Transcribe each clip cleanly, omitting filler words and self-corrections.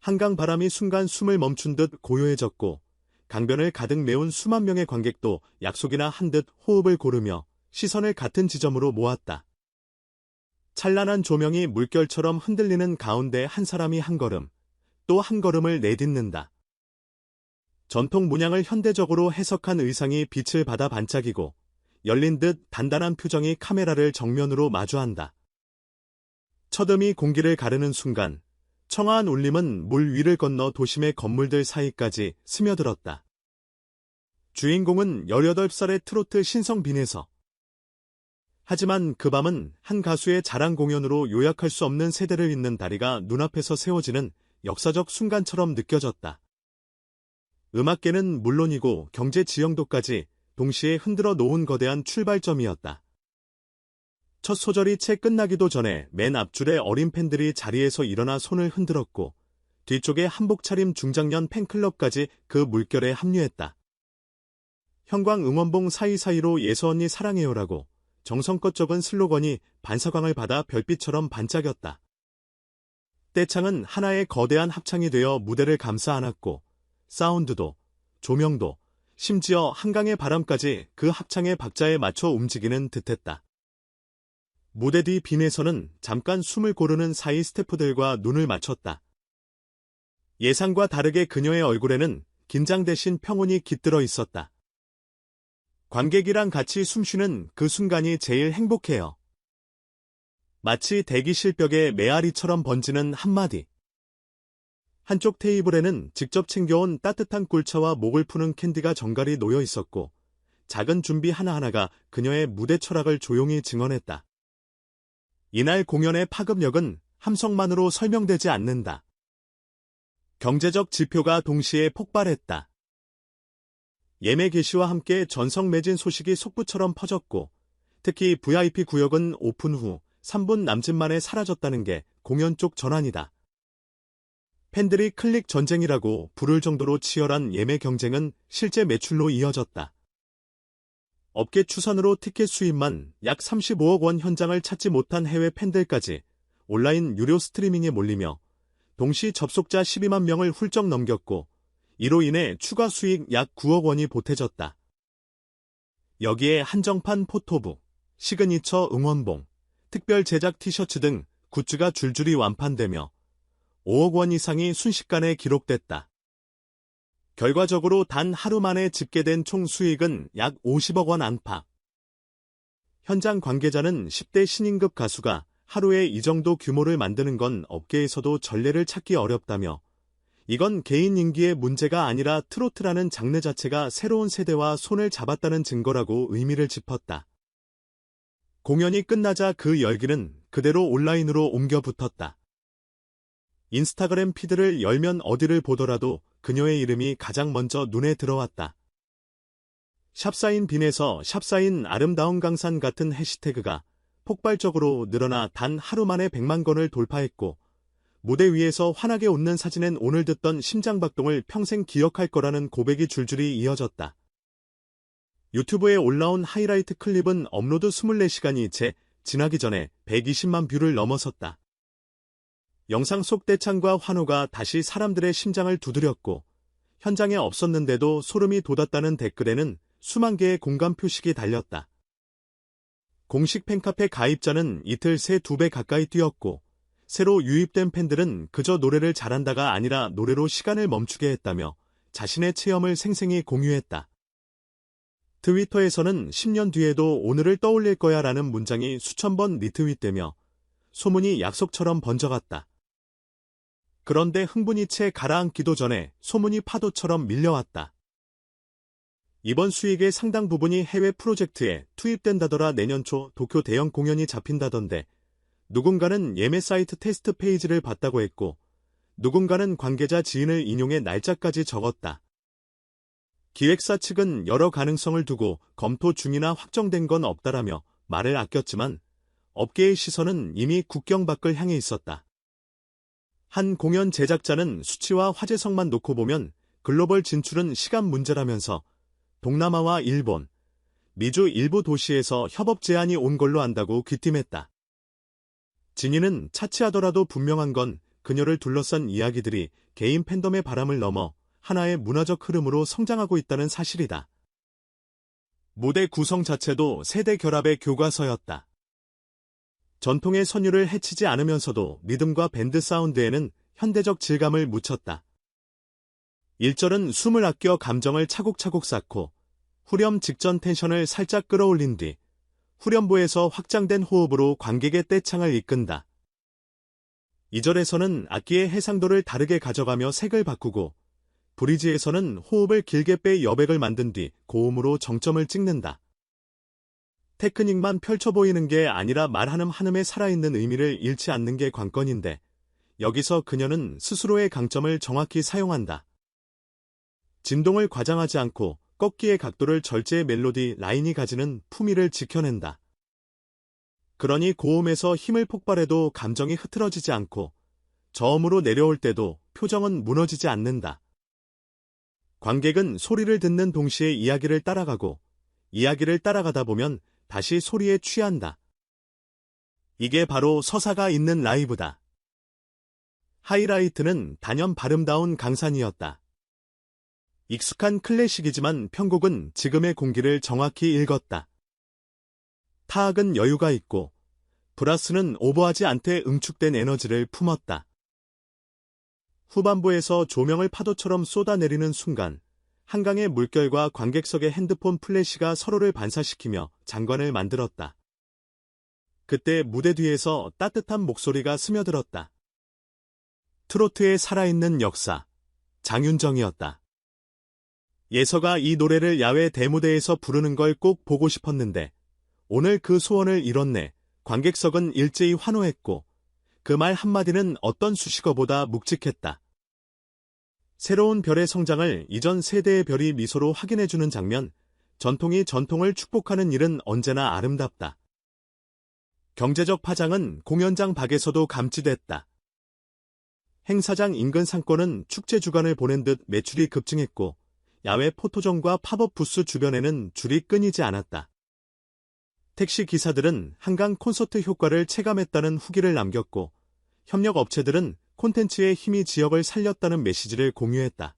한강 바람이 순간 숨을 멈춘 듯 고요해졌고 강변을 가득 메운 수만 명의 관객도 약속이나 한 듯 호흡을 고르며 시선을 같은 지점으로 모았다. 찬란한 조명이 물결처럼 흔들리는 가운데 한 사람이 한 걸음, 또 한 걸음을 내딛는다. 전통 문양을 현대적으로 해석한 의상이 빛을 받아 반짝이고 열린 듯 단단한 표정이 카메라를 정면으로 마주한다. 첫음이 공기를 가르는 순간 청아한 울림은 물 위를 건너 도심의 건물들 사이까지 스며들었다. 주인공은 18살의 트로트 신성 빈에서. 하지만 그 밤은 한 가수의 자랑 공연으로 요약할 수 없는 세대를 잇는 다리가 눈앞에서 세워지는 역사적 순간처럼 느껴졌다. 음악계는 물론이고 경제 지형도까지 동시에 흔들어 놓은 거대한 출발점이었다. 첫 소절이 채 끝나기도 전에 맨 앞줄의 어린 팬들이 자리에서 일어나 손을 흔들었고 뒤쪽에 한복 차림 중장년 팬클럽까지 그 물결에 합류했다. 형광 응원봉 사이사이로 예서 언니 사랑해요라고 정성껏 적은 슬로건이 반사광을 받아 별빛처럼 반짝였다. 떼창은 하나의 거대한 합창이 되어 무대를 감싸 안았고 사운드도, 조명도, 심지어 한강의 바람까지 그 합창의 박자에 맞춰 움직이는 듯했다. 무대 뒤 빈에서는 잠깐 숨을 고르는 사이 스태프들과 눈을 맞췄다. 예상과 다르게 그녀의 얼굴에는 긴장 대신 평온이 깃들어 있었다. 관객이랑 같이 숨쉬는 그 순간이 제일 행복해요. 마치 대기실 벽에 메아리처럼 번지는 한마디. 한쪽 테이블에는 직접 챙겨온 따뜻한 꿀차와 목을 푸는 캔디가 정갈이 놓여 있었고 작은 준비 하나하나가 그녀의 무대 철학을 조용히 증언했다. 이날 공연의 파급력은 함성만으로 설명되지 않는다. 경제적 지표가 동시에 폭발했다. 예매 개시와 함께 전성 매진 소식이 속보처럼 퍼졌고 특히 VIP 구역은 오픈 후 3분 남짓 만에 사라졌다는 게 공연 쪽 전환이다. 팬들이 클릭 전쟁이라고 부를 정도로 치열한 예매 경쟁은 실제 매출로 이어졌다. 업계 추산으로 티켓 수입만 약 35억 원 현장을 찾지 못한 해외 팬들까지 온라인 유료 스트리밍에 몰리며 동시 접속자 12만 명을 훌쩍 넘겼고 이로 인해 추가 수익 약 9억 원이 보태졌다. 여기에 한정판 포토북, 시그니처 응원봉, 특별 제작 티셔츠 등 굿즈가 줄줄이 완판되며 5억 원 이상이 순식간에 기록됐다. 결과적으로 단 하루 만에 집계된 총 수익은 약 50억 원 안팎. 현장 관계자는 10대 신인급 가수가 하루에 이 정도 규모를 만드는 건 업계에서도 전례를 찾기 어렵다며 이건 개인 인기의 문제가 아니라 트로트라는 장르 자체가 새로운 세대와 손을 잡았다는 증거라고 의미를 짚었다. 공연이 끝나자 그 열기는 그대로 온라인으로 옮겨 붙었다. 인스타그램 피드를 열면 어디를 보더라도 그녀의 이름이 가장 먼저 눈에 들어왔다. 샵사인 빈에서 샵사인 아름다운 강산 같은 해시태그가 폭발적으로 늘어나 단 하루 만에 100만 건을 돌파했고 무대 위에서 환하게 웃는 사진엔 오늘 듣던 심장박동을 평생 기억할 거라는 고백이 줄줄이 이어졌다. 유튜브에 올라온 하이라이트 클립은 업로드 24시간이 채 지나기 전에 120만 뷰를 넘어섰다. 영상 속 떼창과 환호가 다시 사람들의 심장을 두드렸고 현장에 없었는데도 소름이 돋았다는 댓글에는 수만 개의 공감 표식이 달렸다. 공식 팬카페 가입자는 이틀 새 2배 가까이 뛰었고 새로 유입된 팬들은 그저 노래를 잘한다가 아니라 노래로 시간을 멈추게 했다며 자신의 체험을 생생히 공유했다. 트위터에서는 10년 뒤에도 오늘을 떠올릴 거야 라는 문장이 수천 번 리트윗되며 소문이 약속처럼 번져갔다. 그런데 흥분이 채 가라앉기도 전에 소문이 파도처럼 밀려왔다. 이번 수익의 상당 부분이 해외 프로젝트에 투입된다더라. 내년 초 도쿄 대형 공연이 잡힌다던데 누군가는 예매 사이트 테스트 페이지를 봤다고 했고 누군가는 관계자 지인을 인용해 날짜까지 적었다. 기획사 측은 여러 가능성을 두고 검토 중이나 확정된 건 없다라며 말을 아꼈지만 업계의 시선은 이미 국경 밖을 향해 있었다. 한 공연 제작자는 수치와 화제성만 놓고 보면 글로벌 진출은 시간 문제라면서 동남아와 일본, 미주 일부 도시에서 협업 제안이 온 걸로 안다고 귀띔했다. 진위는 차치하더라도 분명한 건 그녀를 둘러싼 이야기들이 개인 팬덤의 바람을 넘어 하나의 문화적 흐름으로 성장하고 있다는 사실이다. 무대 구성 자체도 세대 결합의 교과서였다. 전통의 선율을 해치지 않으면서도 리듬과 밴드 사운드에는 현대적 질감을 묻혔다. 1절은 숨을 아껴 감정을 차곡차곡 쌓고 후렴 직전 텐션을 살짝 끌어올린 뒤 후렴부에서 확장된 호흡으로 관객의 떼창을 이끈다. 2절에서는 악기의 해상도를 다르게 가져가며 색을 바꾸고 브리지에서는 호흡을 길게 빼 여백을 만든 뒤 고음으로 정점을 찍는다. 테크닉만 펼쳐 보이는 게 아니라 말하는 한음에 살아있는 의미를 잃지 않는 게 관건인데 여기서 그녀는 스스로의 강점을 정확히 사용한다. 진동을 과장하지 않고 꺾기의 각도를 절제해 멜로디 라인이 가지는 품위를 지켜낸다. 그러니 고음에서 힘을 폭발해도 감정이 흐트러지지 않고 저음으로 내려올 때도 표정은 무너지지 않는다. 관객은 소리를 듣는 동시에 이야기를 따라가고 이야기를 따라가다 보면 다시 소리에 취한다. 이게 바로 서사가 있는 라이브다. 하이라이트는 단연 발음다운 강산이었다. 익숙한 클래식이지만 편곡은 지금의 공기를 정확히 읽었다. 타악은 여유가 있고 브라스는 오버하지 않되 응축된 에너지를 품었다. 후반부에서 조명을 파도처럼 쏟아내리는 순간 한강의 물결과 관객석의 핸드폰 플래시가 서로를 반사시키며 장관을 만들었다. 그때 무대 뒤에서 따뜻한 목소리가 스며들었다. 트로트의 살아있는 역사, 장윤정이었다. 예서가 이 노래를 야외 대무대에서 부르는 걸 꼭 보고 싶었는데 오늘 그 소원을 이뤘네. 관객석은 일제히 환호했고 그 말 한마디는 어떤 수식어보다 묵직했다. 새로운 별의 성장을 이전 세대의 별이 미소로 확인해주는 장면, 전통이 전통을 축복하는 일은 언제나 아름답다. 경제적 파장은 공연장 밖에서도 감지됐다. 행사장 인근 상권은 축제 주간을 보낸 듯 매출이 급증했고 야외 포토존과 팝업 부스 주변에는 줄이 끊이지 않았다. 택시 기사들은 한강 콘서트 효과를 체감했다는 후기를 남겼고 협력 업체들은 콘텐츠의 힘이 지역을 살렸다는 메시지를 공유했다.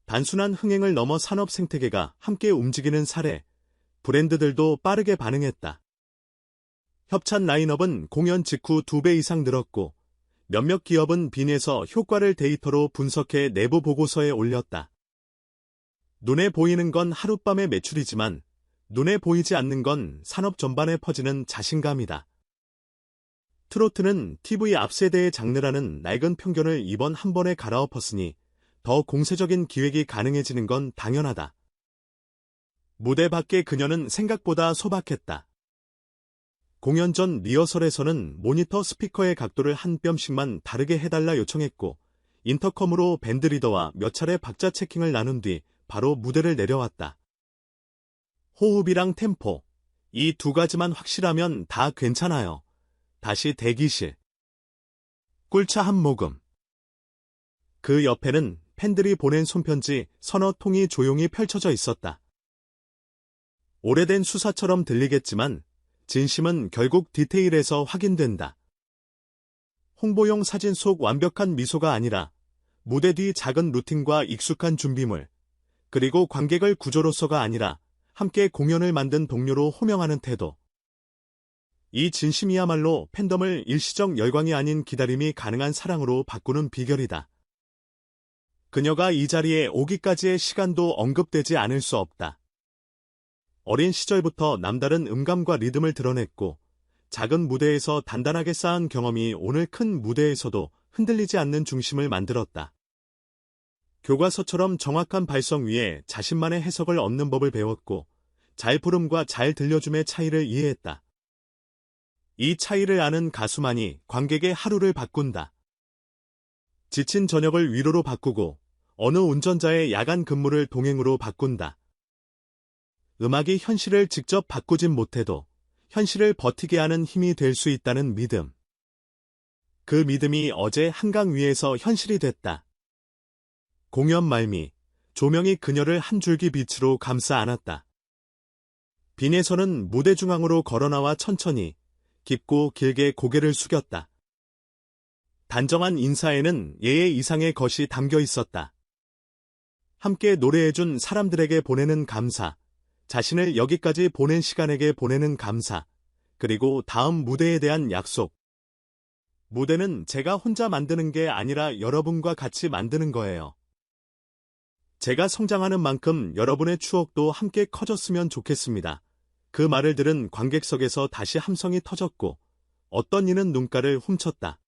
단순한 흥행을 넘어 산업 생태계가 함께 움직이는 사례, 브랜드들도 빠르게 반응했다. 협찬 라인업은 공연 직후 2배 이상 늘었고 몇몇 기업은 빈에서 효과를 데이터로 분석해 내부 보고서에 올렸다. 눈에 보이는 건 하룻밤의 매출이지만 눈에 보이지 않는 건 산업 전반에 퍼지는 자신감이다. 트로트는 TV 앞세대의 장르라는 낡은 편견을 이번 한 번에 갈아엎었으니 더 공세적인 기획이 가능해지는 건 당연하다. 무대 밖의 그녀는 생각보다 소박했다. 공연 전 리허설에서는 모니터 스피커의 각도를 한 뼘씩만 다르게 해달라 요청했고 인터컴으로 밴드 리더와 몇 차례 박자 체킹을 나눈 뒤 바로 무대를 내려왔다. 호흡이랑 템포, 이 두 가지만 확실하면 다 괜찮아요. 다시 대기실. 꿀차 한 모금. 그 옆에는 팬들이 보낸 손편지 서너 통이 조용히 펼쳐져 있었다. 오래된 수사처럼 들리겠지만 진심은 결국 디테일에서 확인된다. 홍보용 사진 속 완벽한 미소가 아니라 무대 뒤 작은 루틴과 익숙한 준비물, 그리고 관객을 구조로서가 아니라 함께 공연을 만든 동료로 호명하는 태도. 이 진심이야말로 팬덤을 일시적 열광이 아닌 기다림이 가능한 사랑으로 바꾸는 비결이다. 그녀가 이 자리에 오기까지의 시간도 언급되지 않을 수 없다. 어린 시절부터 남다른 음감과 리듬을 드러냈고 작은 무대에서 단단하게 쌓은 경험이 오늘 큰 무대에서도 흔들리지 않는 중심을 만들었다. 교과서처럼 정확한 발성 위에 자신만의 해석을 얻는 법을 배웠고 잘 부름과 잘 들려줌의 차이를 이해했다. 이 차이를 아는 가수만이 관객의 하루를 바꾼다. 지친 저녁을 위로로 바꾸고 어느 운전자의 야간 근무를 동행으로 바꾼다. 음악이 현실을 직접 바꾸진 못해도 현실을 버티게 하는 힘이 될 수 있다는 믿음. 그 믿음이 어제 한강 위에서 현실이 됐다. 공연 말미, 조명이 그녀를 한 줄기 빛으로 감싸 안았다. 빈에서는 무대 중앙으로 걸어나와 천천히 깊고 길게 고개를 숙였다. 단정한 인사에는 예의 이상의 것이 담겨 있었다. 함께 노래해준 사람들에게 보내는 감사, 자신을 여기까지 보낸 시간에게 보내는 감사, 그리고 다음 무대에 대한 약속. 무대는 제가 혼자 만드는 게 아니라 여러분과 같이 만드는 거예요. 제가 성장하는 만큼 여러분의 추억도 함께 커졌으면 좋겠습니다. 그 말을 들은 관객석에서 다시 함성이 터졌고 어떤 이는 눈가를 훔쳤다.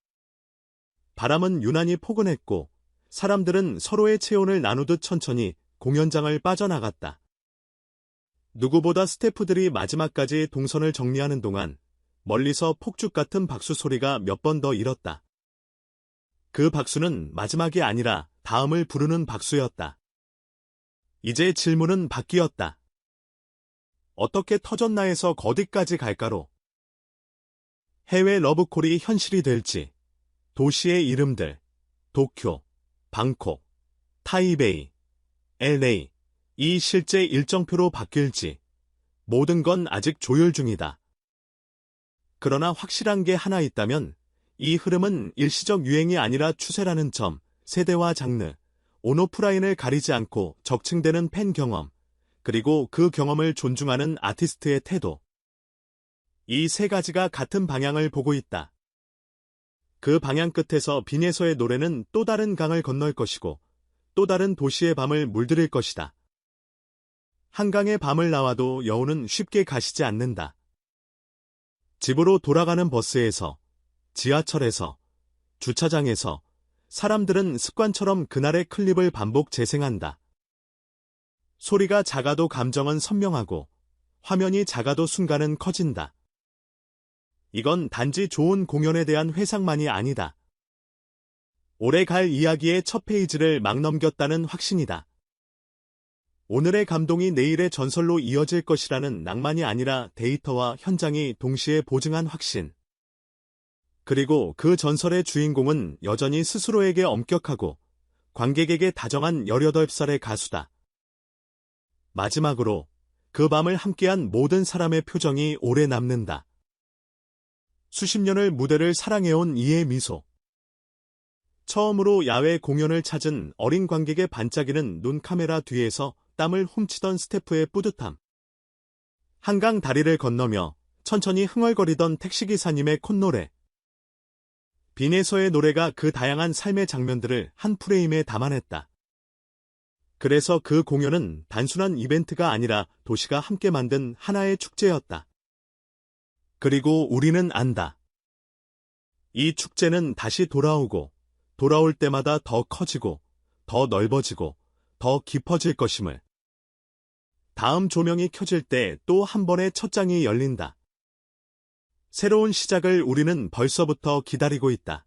바람은 유난히 포근했고 사람들은 서로의 체온을 나누듯 천천히 공연장을 빠져나갔다. 누구보다 스태프들이 마지막까지 동선을 정리하는 동안 멀리서 폭죽 같은 박수 소리가 몇 번 더 일었다. 그 박수는 마지막이 아니라 다음을 부르는 박수였다. 이제 질문은 바뀌었다. 어떻게 터졌나에서 어디까지 갈까로. 해외 러브콜이 현실이 될지, 도시의 이름들, 도쿄, 방콕, 타이베이, LA, 이 실제 일정표로 바뀔지, 모든 건 아직 조율 중이다. 그러나 확실한 게 하나 있다면 이 흐름은 일시적 유행이 아니라 추세라는 점, 세대와 장르, 온오프라인을 가리지 않고 적층되는 팬 경험, 그리고 그 경험을 존중하는 아티스트의 태도. 이 세 가지가 같은 방향을 보고 있다. 그 방향 끝에서 빈에서의 노래는 또 다른 강을 건널 것이고 또 다른 도시의 밤을 물들일 것이다. 한강의 밤을 나와도 여우는 쉽게 가시지 않는다. 집으로 돌아가는 버스에서, 지하철에서, 주차장에서 사람들은 습관처럼 그날의 클립을 반복 재생한다. 소리가 작아도 감정은 선명하고 화면이 작아도 순간은 커진다. 이건 단지 좋은 공연에 대한 회상만이 아니다. 오래 갈 이야기의 첫 페이지를 막 넘겼다는 확신이다. 오늘의 감동이 내일의 전설로 이어질 것이라는 낭만이 아니라 데이터와 현장이 동시에 보증한 확신. 그리고 그 전설의 주인공은 여전히 스스로에게 엄격하고 관객에게 다정한 18살의 가수다. 마지막으로 그 밤을 함께한 모든 사람의 표정이 오래 남는다. 수십 년을 무대를 사랑해온 이의 미소. 처음으로 야외 공연을 찾은 어린 관객의 반짝이는 눈 카메라 뒤에서 땀을 훔치던 스태프의 뿌듯함. 한강 다리를 건너며 천천히 흥얼거리던 택시기사님의 콧노래. 빈에서의 노래가 그 다양한 삶의 장면들을 한 프레임에 담아냈다. 그래서 그 공연은 단순한 이벤트가 아니라 도시가 함께 만든 하나의 축제였다. 그리고 우리는 안다. 이 축제는 다시 돌아오고 돌아올 때마다 더 커지고 더 넓어지고 더 깊어질 것임을. 다음 조명이 켜질 때 또 한 번의 첫 장이 열린다. 새로운 시작을 우리는 벌써부터 기다리고 있다.